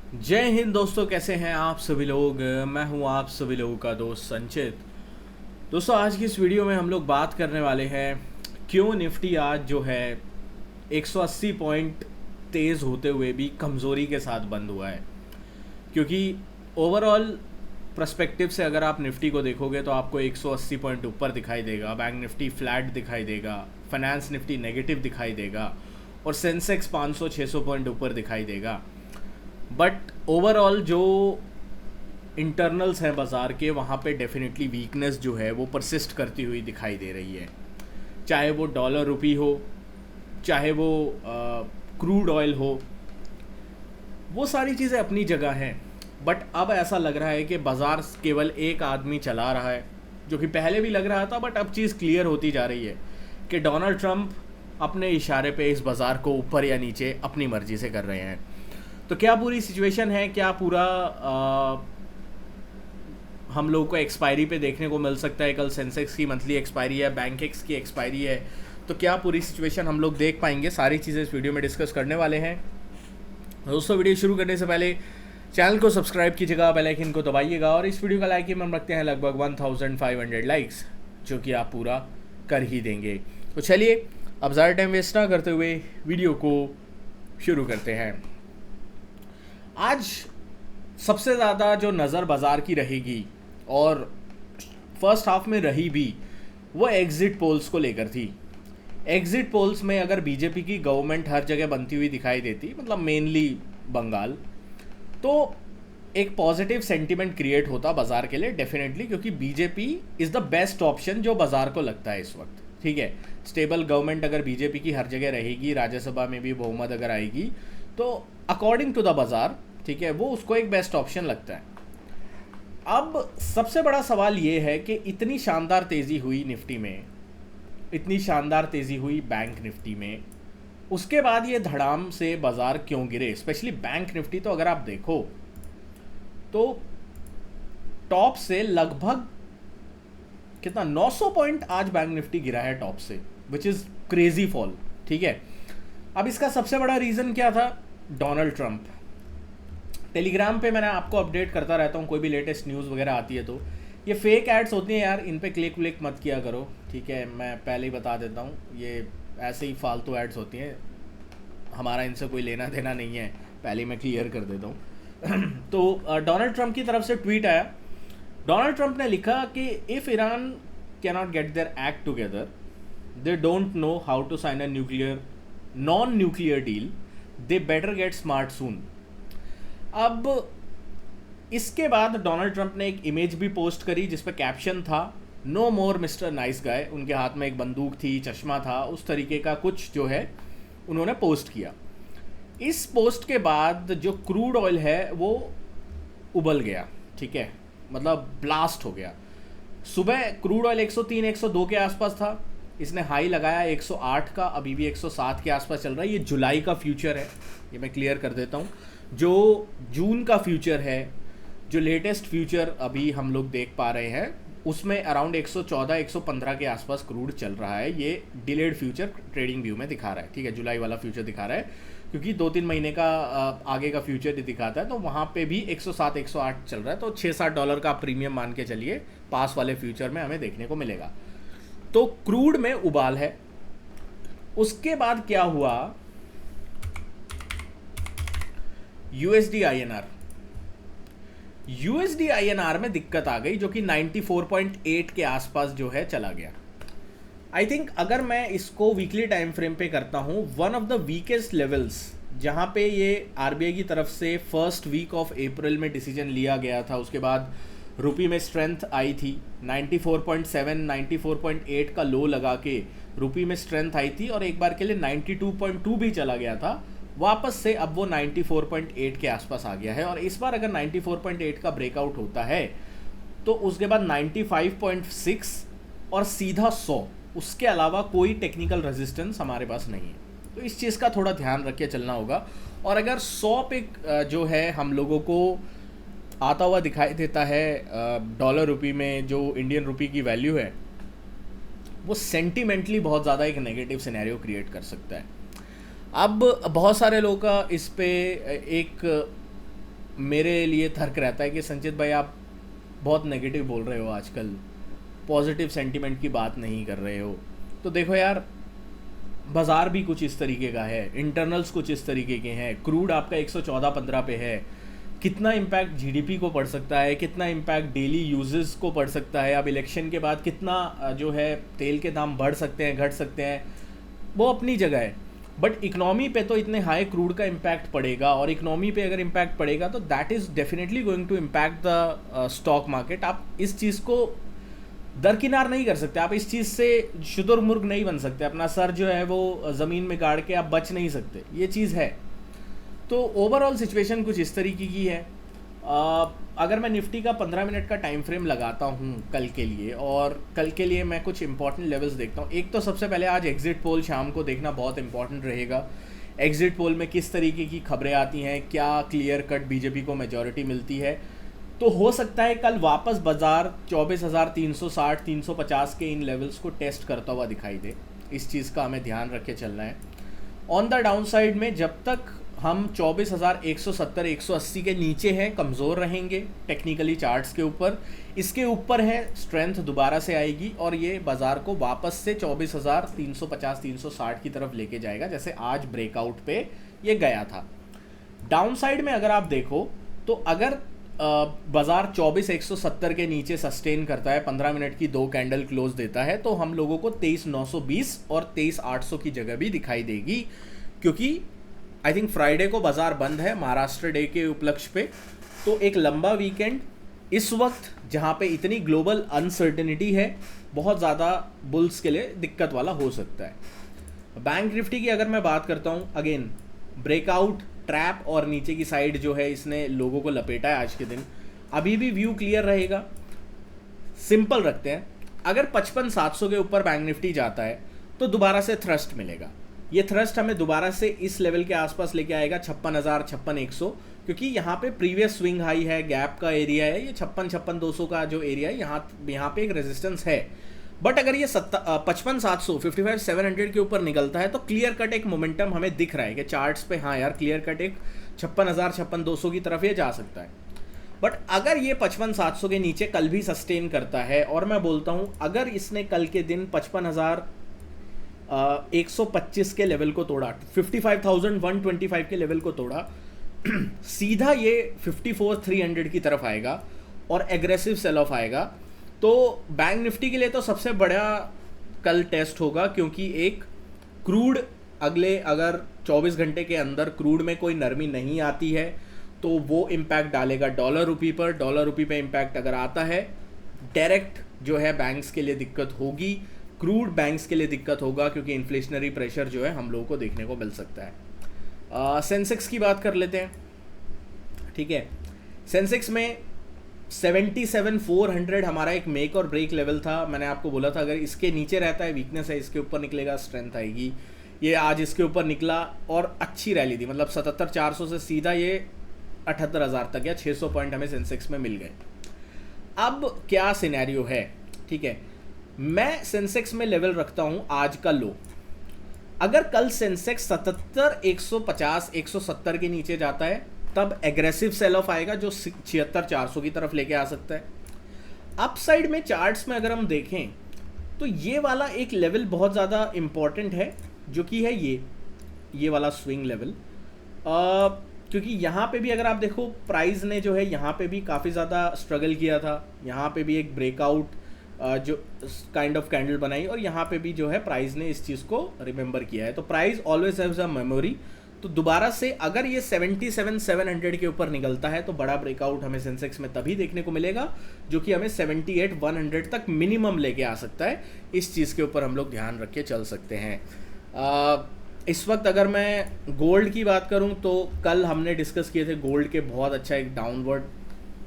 जय हिंद दोस्तों, कैसे हैं आप सभी लोग। मैं हूं आप सभी लोगों का दोस्त संचित। दोस्तों, आज की इस वीडियो में हम लोग बात करने वाले हैं क्यों निफ्टी आज जो है 180 पॉइंट तेज़ होते हुए भी कमज़ोरी के साथ बंद हुआ है। क्योंकि ओवरऑल पर्सपेक्टिव से अगर आप निफ्टी को देखोगे तो आपको 180 पॉइंट ऊपर दिखाई देगा, बैंक निफ्टी फ्लैट दिखाई देगा, फाइनेंस निफ्टी नेगेटिव दिखाई देगा और सेंसेक्स 500-600 पॉइंट ऊपर दिखाई देगा। बट ओवरऑल जो इंटरनल्स हैं बाज़ार के, वहाँ पे डेफिनेटली वीकनेस जो है वो परसिस्ट करती हुई दिखाई दे रही है। चाहे वो डॉलर रुपी हो, चाहे वो क्रूड ऑयल हो, वो सारी चीज़ें अपनी जगह हैं। बट अब ऐसा लग रहा है कि बाज़ार केवल एक आदमी चला रहा है, जो कि पहले भी लग रहा था। बट अब चीज़ क्लियर होती जा रही है कि डोनाल्ड ट्रंप अपने इशारे पे इस बाज़ार को ऊपर या नीचे अपनी मर्ज़ी से कर रहे हैं। तो क्या पूरी सिचुएशन है, क्या पूरा हम लोगों को एक्सपायरी पे देखने को मिल सकता है। कल सेंसेक्स की मंथली एक्सपायरी है, बैंक एक्स की एक्सपायरी है, तो क्या पूरी सिचुएशन हम लोग देख पाएंगे, सारी चीज़ें इस वीडियो में डिस्कस करने वाले हैं। दोस्तों, वीडियो शुरू करने से पहले चैनल को सब्सक्राइब कीजिएगा, बेल आइकन को दबाइएगा और इस वीडियो का लाइक हम रखते हैं लगभग 1500 लाइक्स, जो कि आप पूरा कर ही देंगे। तो चलिए अब ज़्यादा टाइम वेस्ट ना करते हुए वीडियो को शुरू करते हैं। आज सबसे ज़्यादा जो नज़र बाज़ार की रहेगी और फर्स्ट हाफ में रही भी, वो एग्ज़िट पोल्स को लेकर थी। एग्ज़िट पोल्स में अगर बीजेपी की गवर्नमेंट हर जगह बनती हुई दिखाई देती, मतलब मेनली बंगाल, तो एक पॉजिटिव सेंटिमेंट क्रिएट होता बाज़ार के लिए डेफिनेटली, क्योंकि BJP is the best option जो बाज़ार को लगता है इस वक्त। ठीक है, स्टेबल गवर्नमेंट अगर बीजेपी की हर जगह रहेगी, राज्यसभा में भी बहुमत अगर आएगी, तो अकॉर्डिंग टू द बाज़ार, ठीक है, वो उसको एक बेस्ट ऑप्शन लगता है। अब सबसे बड़ा सवाल ये है कि इतनी शानदार तेज़ी हुई निफ्टी में, इतनी शानदार तेज़ी हुई बैंक निफ्टी में, उसके बाद ये धड़ाम से बाज़ार क्यों गिरे। स्पेशली बैंक निफ्टी तो अगर आप देखो तो टॉप से लगभग कितना 900 पॉइंट आज बैंक निफ्टी गिरा है टॉप से, विच इज़ क्रेजी फॉल। ठीक है, अब इसका सबसे बड़ा रीज़न क्या था? Donald Trump. टेलीग्राम पे मैंने आपको अपडेट करता रहता हूँ, कोई भी लेटेस्ट न्यूज़ वगैरह आती है तो। ये फेक एड्स होती हैं यार, इन पे क्लिक व्लिक मत किया करो, ठीक है, मैं पहले ही बता देता हूँ। ये ऐसे ही फालतू एड्स होती हैं, हमारा इनसे कोई लेना देना नहीं है, पहले ही मैं क्लियर कर देता हूँ। तो डोनाल्ड ट्रंप की तरफ से ट्वीट आया। डोनाल्ड ट्रंप ने लिखा कि if Iran cannot get their act together, they don't know how to sign a non nuclear deal, they better get smart soon. अब इसके बाद डोनाल्ड ट्रंप ने एक इमेज भी पोस्ट करी जिस पर कैप्शन था, नो मोर मिस्टर नाइस गाय। उनके हाथ में एक बंदूक थी, चश्मा था, उस तरीके का कुछ जो है उन्होंने पोस्ट किया। इस पोस्ट के बाद जो क्रूड ऑयल है वो उबल गया, ठीक है, मतलब ब्लास्ट हो गया। सुबह क्रूड ऑयल 103 102 के आसपास था, इसने हाई लगाया 108 का, अभी भी 107 के आसपास चल रहा है। ये जुलाई का फ्यूचर है, ये मैं क्लियर कर देता हूँ। जो जून का फ्यूचर है, जो लेटेस्ट फ्यूचर अभी हम लोग देख पा रहे हैं, उसमें अराउंड 114 115 के आसपास क्रूड चल रहा है। ये डिलेड फ्यूचर ट्रेडिंग व्यू में दिखा रहा है, ठीक है, जुलाई वाला फ्यूचर दिखा रहा है, क्योंकि 2-3 महीने का आगे का फ्यूचर दिखाता है। तो वहाँ पे भी 107 108 चल रहा है, तो $6-7 का प्रीमियम मान के चलिए पास वाले फ्यूचर में हमें देखने को मिलेगा। तो क्रूड में उबाल है। उसके बाद क्या हुआ? यूएसडी आईएनआर में दिक्कत आ गई, जो कि 94.8 के आसपास जो है चला गया। आई थिंक अगर मैं इसको वीकली टाइम फ्रेम पे करता हूँ, one of the weakest levels जहाँ पे ये आरबीआई की तरफ से फर्स्ट वीक ऑफ अप्रैल में डिसीजन लिया गया था, उसके बाद रुपी में स्ट्रेंथ आई थी 94.7 94.8 का लो लगा के रुपी में स्ट्रेंथ आई थी, और एक बार के लिए 92.2 भी चला गया था। वापस से अब वो 94.8 के आसपास आ गया है, और इस बार अगर 94.8 का ब्रेकआउट होता है तो उसके बाद 95.6 और सीधा 100, उसके अलावा कोई टेक्निकल रेजिस्टेंस हमारे पास नहीं है। तो इस चीज़ का थोड़ा ध्यान रख के चलना होगा। और अगर 100 पे जो है हम लोगों को आता हुआ दिखाई देता है डॉलर रुपी में, जो इंडियन रुपी की वैल्यू है, वो सेंटिमेंटली बहुत ज़्यादा एक नेगेटिव सिनेरियो क्रिएट कर सकता है। अब बहुत सारे लोगों का इस पे एक मेरे लिए तर्क रहता है कि संचित भाई आप बहुत नेगेटिव बोल रहे हो आजकल, पॉजिटिव सेंटीमेंट की बात नहीं कर रहे हो। तो देखो यार, बाज़ार भी कुछ इस तरीके का है, इंटरनल्स कुछ इस तरीके के हैं, क्रूड आपका 114-15 पे है, कितना इम्पैक्ट जीडीपी को पड़ सकता है, कितना इम्पैक्ट डेली यूजेस को पड़ सकता है, अब इलेक्शन के बाद कितना जो है तेल के दाम बढ़ सकते हैं, घट सकते हैं, वो अपनी जगह है। बट इकनॉमी पे तो इतने हाई क्रूड का इम्पैक्ट पड़ेगा, और इकनॉमी पे अगर इम्पैक्ट पड़ेगा तो that is definitely going to impact the stock market. आप इस चीज़ को दरकिनार नहीं कर सकते, आप इस चीज़ से शुतुरमुर्ग नहीं बन सकते, अपना सर जो है वो ज़मीन में गाड़ के आप बच नहीं सकते, ये चीज़ है। तो ओवरऑल सिचुएशन कुछ इस तरीके की है। अगर मैं निफ्टी का 15 मिनट का टाइम फ्रेम लगाता हूँ कल के लिए, और कल के लिए मैं कुछ इंपॉर्टेंट लेवल्स देखता हूँ। एक तो सबसे पहले आज एग्जिट पोल शाम को देखना बहुत इंपॉर्टेंट रहेगा। एग्जिट पोल में किस तरीके की खबरें आती हैं, क्या क्लियर कट बीजेपी को मेजॉरिटी मिलती है। तो हो सकता है कल वापस बाजार 24,360 350 के इन लेवल्स को टेस्ट करता हुआ दिखाई दे। इस चीज़ का हमें ध्यान रख के चलना है। ऑन द डाउन साइड में जब तक हम 24,170 180 के नीचे हैं, कमज़ोर रहेंगे टेक्निकली चार्ट्स के ऊपर। इसके ऊपर है स्ट्रेंथ दोबारा से आएगी और ये बाज़ार को वापस से 24,350 360 की तरफ लेके जाएगा, जैसे आज ब्रेकआउट पे ये गया था। डाउन साइड में अगर आप देखो तो अगर बाज़ार 24,170 के नीचे सस्टेन करता है, 15 मिनट की 2 कैंडल क्लोज देता है, तो हम लोगों को 23,920 और 23,800 की जगह भी दिखाई देगी, क्योंकि आई थिंक फ्राइडे को बाज़ार बंद है महाराष्ट्र डे के उपलक्ष्य पे। तो एक लंबा वीकेंड इस वक्त जहाँ पे इतनी ग्लोबल अनसर्टेनिटी है, बहुत ज़्यादा बुल्स के लिए दिक्कत वाला हो सकता है। बैंक निफ्टी की अगर मैं बात करता हूँ, अगेन ब्रेकआउट ट्रैप और नीचे की साइड जो है इसने लोगों को लपेटा है आज के दिन। अभी भी व्यू क्लियर रहेगा, सिंपल रखते हैं। अगर 55,700 के ऊपर बैंक निफ्टी जाता है तो दोबारा से थ्रस्ट मिलेगा। ये थ्रस्ट हमें दोबारा से इस लेवल के आसपास लेके आएगा 56,000 56,100, क्योंकि यहाँ पे प्रीवियस स्विंग हाई है, गैप का एरिया है, ये 56,200 का जो एरिया है, यहाँ पे एक रेजिस्टेंस है। बट अगर ये 55,700 55,700 के ऊपर निकलता है तो क्लियर कट एक मोमेंटम हमें दिख रहा है कि चार्ट्स पे, हाँ यार क्लियर कट एक 56,000 56,200 की तरफ ये जा सकता है। बट अगर ये 55,700 के नीचे कल भी सस्टेन करता है, और मैं बोलता हूँ अगर इसने कल के दिन 55,125 के लेवल को तोड़ा, 55,125 के लेवल को तोड़ा, सीधा ये 54,300 की तरफ आएगा और एग्रेसिव सेल ऑफ आएगा। तो बैंक निफ्टी के लिए तो सबसे बड़ा कल टेस्ट होगा, क्योंकि एक क्रूड अगले अगर 24 घंटे के अंदर क्रूड में कोई नरमी नहीं आती है तो वो इम्पैक्ट डालेगा डॉलर रुपी पर। डॉलर रुपी पे इम्पैक्ट अगर आता है, डायरेक्ट जो है बैंक्स के लिए दिक्कत होगी, क्रूड बैंक्स के लिए दिक्कत होगा, क्योंकि इन्फ्लेशनरी प्रेशर जो है हम लोगों को देखने को मिल सकता है। सेंसेक्स की बात कर लेते हैं, ठीक है। सेंसेक्स में 77,400 हमारा एक मेक और ब्रेक लेवल था। मैंने आपको बोला था अगर इसके नीचे रहता है वीकनेस है, इसके ऊपर निकलेगा स्ट्रेंथ आएगी। ये आज इसके ऊपर निकला और अच्छी रैली थी, मतलब 77,400 से सीधा ये 78,000 तक या 600 पॉइंट हमें सेंसेक्स में मिल गए। अब क्या सिनेरियो है, ठीक है। मैं सेंसेक्स में लेवल रखता हूं आज का लो। अगर कल सेंसेक्स 77,150 170 के नीचे जाता है तब एग्रेसिव सेल ऑफ आएगा जो 76,400 की तरफ लेके आ सकता है। अपसाइड में चार्ट्स में अगर हम देखें तो ये वाला एक लेवल बहुत ज़्यादा इम्पॉर्टेंट है, जो कि है ये वाला स्विंग लेवल। क्योंकि यहाँ पे भी अगर आप देखो प्राइस ने जो है यहाँ पे भी काफ़ी ज़्यादा स्ट्रगल किया था, यहाँ पे भी एक ब्रेकआउट जो काइंड ऑफ कैंडल बनाई, और यहाँ पे भी जो है प्राइस ने इस चीज़ को रिमेंबर किया है। तो price always haves a memory. तो दोबारा से अगर ये 77,700 के ऊपर निकलता है तो बड़ा ब्रेकआउट हमें सेंसेक्स में तभी देखने को मिलेगा, जो कि हमें 78,100 तक मिनिमम लेके आ सकता है। इस चीज़ के ऊपर हम लोग ध्यान रख के चल सकते हैं। इस वक्त अगर मैं गोल्ड की बात करूं तो कल हमने डिस्कस किए थे गोल्ड के, बहुत अच्छा एक डाउनवर्ड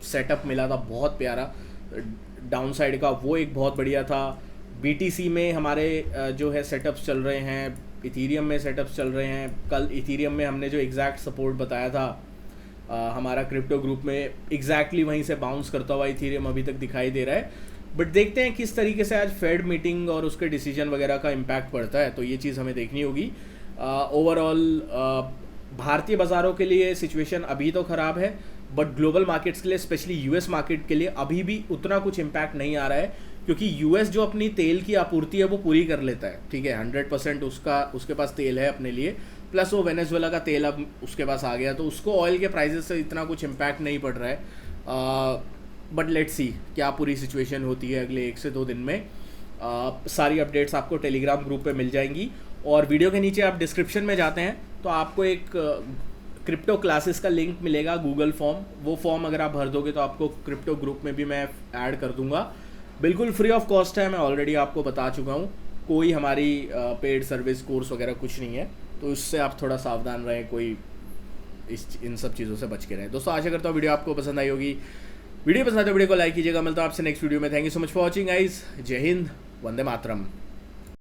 सेटअप मिला था, बहुत प्यारा डाउन साइड का, वो एक बहुत बढ़िया था। BTC में हमारे जो है सेटअप्स चल रहे हैं, इथीरियम में सेटअप्स चल रहे हैं। कल इथीरियम में हमने जो एग्जैक्ट सपोर्ट बताया था हमारा क्रिप्टो ग्रुप में, एग्जैक्टली वहीं से बाउंस करता हुआ इथीरियम अभी तक दिखाई दे रहा है। बट देखते हैं किस तरीके से आज फेड मीटिंग और उसके डिसीजन वगैरह का इम्पैक्ट पड़ता है, तो ये चीज़ हमें देखनी होगी। ओवरऑल भारतीय बाज़ारों के लिए सिचुएशन अभी तो ख़राब है, बट ग्लोबल मार्केट्स के लिए, स्पेशली यूएस मार्केट के लिए अभी भी उतना कुछ इम्पैक्ट नहीं आ रहा है, क्योंकि यूएस जो अपनी तेल की आपूर्ति है वो पूरी कर लेता है, ठीक है, 100% उसके पास तेल है अपने लिए, प्लस वो वेनेजुएला का तेल अब उसके पास आ गया, तो उसको ऑयल के प्राइजेस से इतना कुछ इम्पैक्ट नहीं पड़ रहा है। बट लेट्स सी क्या पूरी सिचुएशन होती है अगले 1 से 2 दिन में। सारी अपडेट्स आपको टेलीग्राम ग्रुप पे मिल जाएंगी, और वीडियो के नीचे आप डिस्क्रिप्शन में जाते हैं तो आपको एक क्रिप्टो क्लासेस का लिंक मिलेगा, गूगल फॉर्म, वो फॉर्म अगर आप भर दोगे तो आपको क्रिप्टो ग्रुप में भी मैं ऐड कर दूंगा। बिल्कुल फ्री ऑफ कॉस्ट है, मैं ऑलरेडी आपको बता चुका हूँ, कोई हमारी पेड सर्विस कोर्स वगैरह कुछ नहीं है, तो इससे आप थोड़ा सावधान रहें, कोई इन सब चीज़ों से बच के रहें। दोस्तों आशा करता हूँ वीडियो आपको पसंद आई होगी। वीडियो पसंद आए तो वीडियो को लाइक कीजिएगा। मिलता हूँ आपसे नेक्स्ट वीडियो में। Thank you so much for watching guys. जय हिंद, वंदे मातरम।